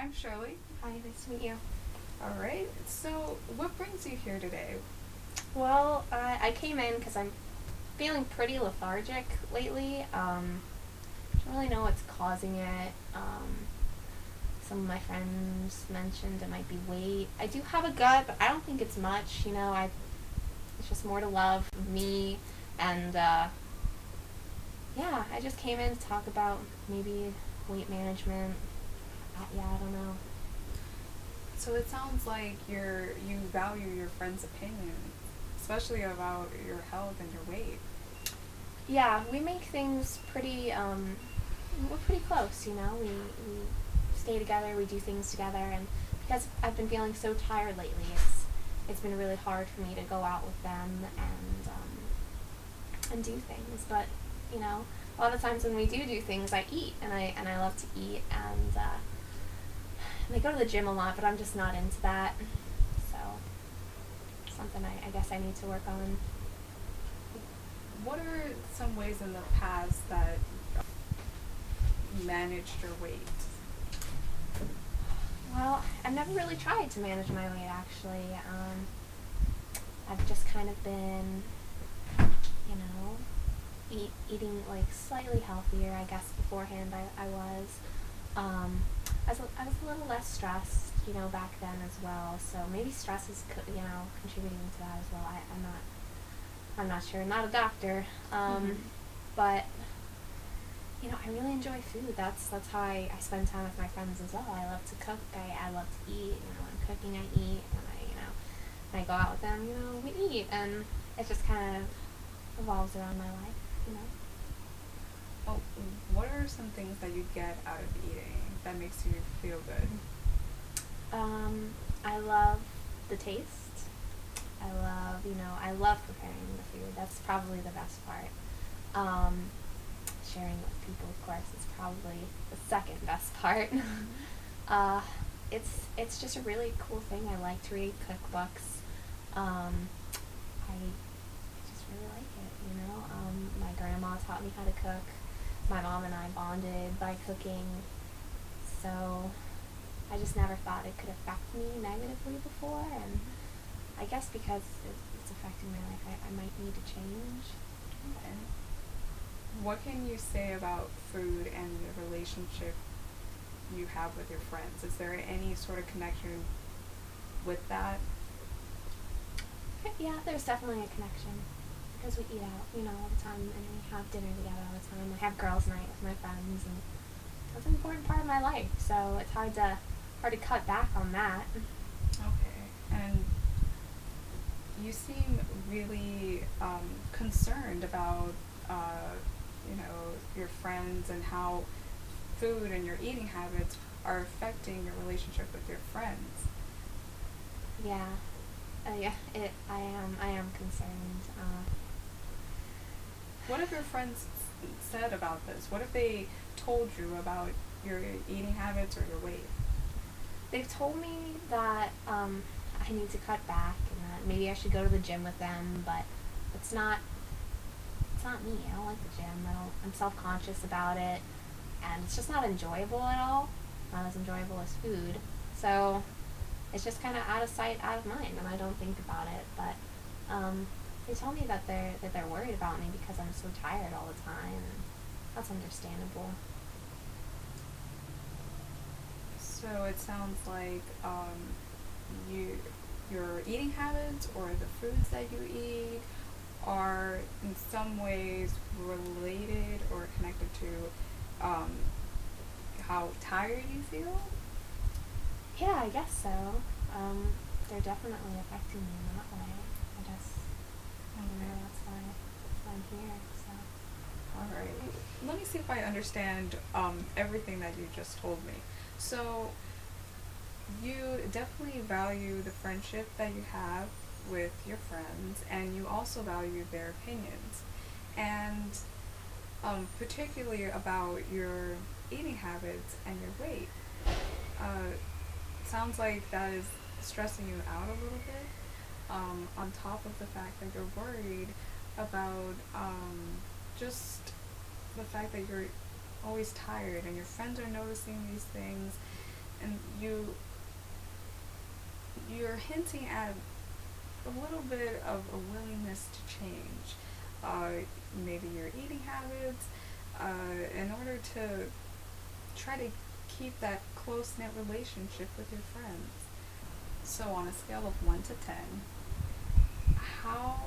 I'm Shirley. Hi, nice to meet you. All right. So, what brings you here today? Well, I came in because I'm feeling pretty lethargic lately. Don't really know what's causing it. Some of my friends mentioned it might be weight. I do have a gut, but I don't think it's much. It's just more to love me, and yeah, I just came in to talk about maybe weight management. Yeah, I don't know. So it sounds like you value your friend's opinion, especially about your health and your weight. Yeah, we make things we're pretty close, We stay together, we do things together, and because I've been feeling so tired lately, it's been really hard for me to go out with them and do things. But, a lot of times when we do things, I eat, and I love to eat, and I go to the gym a lot, but I'm just not into that. So, something I guess I need to work on. What are some ways in the past that you managed your weight? Well, I've never really tried to manage my weight, actually. I've just kind of been, eating like slightly healthier, I guess. Beforehand, I was. I was a little less stressed, back then as well. So maybe stress is, contributing to that as well. I'm not sure. I'm not a doctor. But I really enjoy food. That's how I spend time with my friends as well. I love to cook. I love to eat. When I'm cooking, I eat. When I go out with them, we eat, and it just kind of revolves around my life. Oh, what are some things that you get out of eating that makes you feel good? I love the taste. I love preparing the food. That's probably the best part. Sharing with people, of course, is probably the second best part. It's just a really cool thing. I like to read cookbooks. I just really like it. My grandma taught me how to cook. My mom and I bonded by cooking. So I just never thought it could affect me negatively before, and I guess because it's affecting my life, I might need to change. Okay. What can you say about food and the relationship you have with your friends? Is there any sort of connection with that? Yeah, there's definitely a connection because we eat out, all the time, and we have dinner together all the time. I have girls' night with my friends, and that's an important part of my life. So it's hard to cut back on that. Okay. And you seem really concerned about your friends and how food and your eating habits are affecting your relationship with your friends. Yeah, yeah. I am concerned. What have your friends said about this? What have they told you about your eating habits or your weight? They've told me that I need to cut back and that maybe I should go to the gym with them, but it's not me. I don't like the gym. I'm self-conscious about it, and it's just not enjoyable at all. Not as enjoyable as food. So it's just kind of out of sight, out of mind, and I don't think about it. But they told me that they're worried about me because I'm so tired all the time, and that's understandable. So it sounds like your eating habits or the foods that you eat are in some ways related or connected to how tired you feel? Yeah, I guess so. They're definitely affecting me in that way. I guess that's why I'm here. So. All right. Let me see if I understand everything that you just told me. So you definitely value the friendship that you have with your friends, and you also value their opinions. And particularly about your eating habits and your weight. Sounds like that is stressing you out a little bit, on top of the fact that you're worried about just the fact that you're always tired and your friends are noticing these things, and you're hinting at a little bit of a willingness to change, maybe your eating habits, in order to try to keep that close knit relationship with your friends. So, on a scale of 1 to 10, how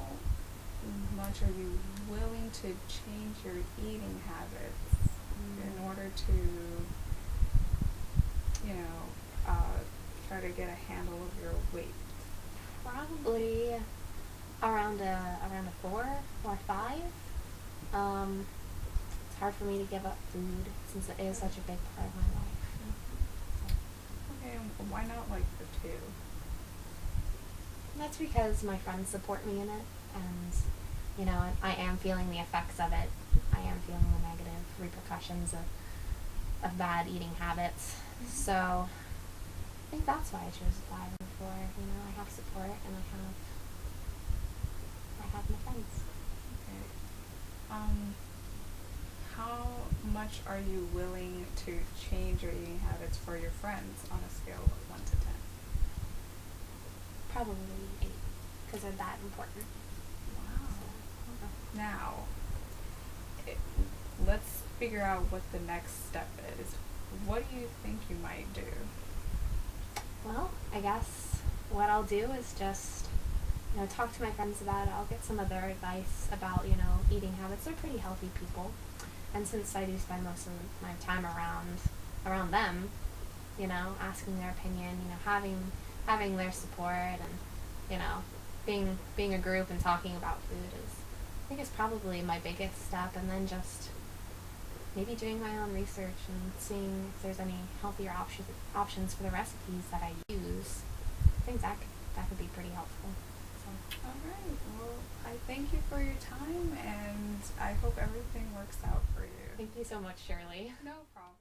much are you willing to change your eating habits in order to, you know, try to get a handle of your weight? Probably around a 4 or 5. It's hard for me to give up food since it is such a big part of my life. Okay, why not like the 2? That's because my friends support me in it, and I am feeling the effects of it. I am feeling the negative repercussions of bad eating habits. So I think that's why I chose 5 or 4. I have support, and I have my friends. Okay. How much are you willing to change your eating habits for your friends on a scale of 1 to 10? Probably 8, because they're that important. Wow. So, Now, it, let's figure out what the next step is. What do you think you might do? well, I guess what I'll do is just talk to my friends about it. I'll get some of their advice about eating habits. They're pretty healthy people, and since I do spend most of my time around them, asking their opinion, having their support, and being a group and talking about food I think is probably my biggest step, and then just maybe doing my own research and seeing if there's any healthier options for the recipes that I use. I think that could be pretty helpful. So. All right. Well, I thank you for your time, and I hope everything works out for you. Thank you so much, Shirley. No problem.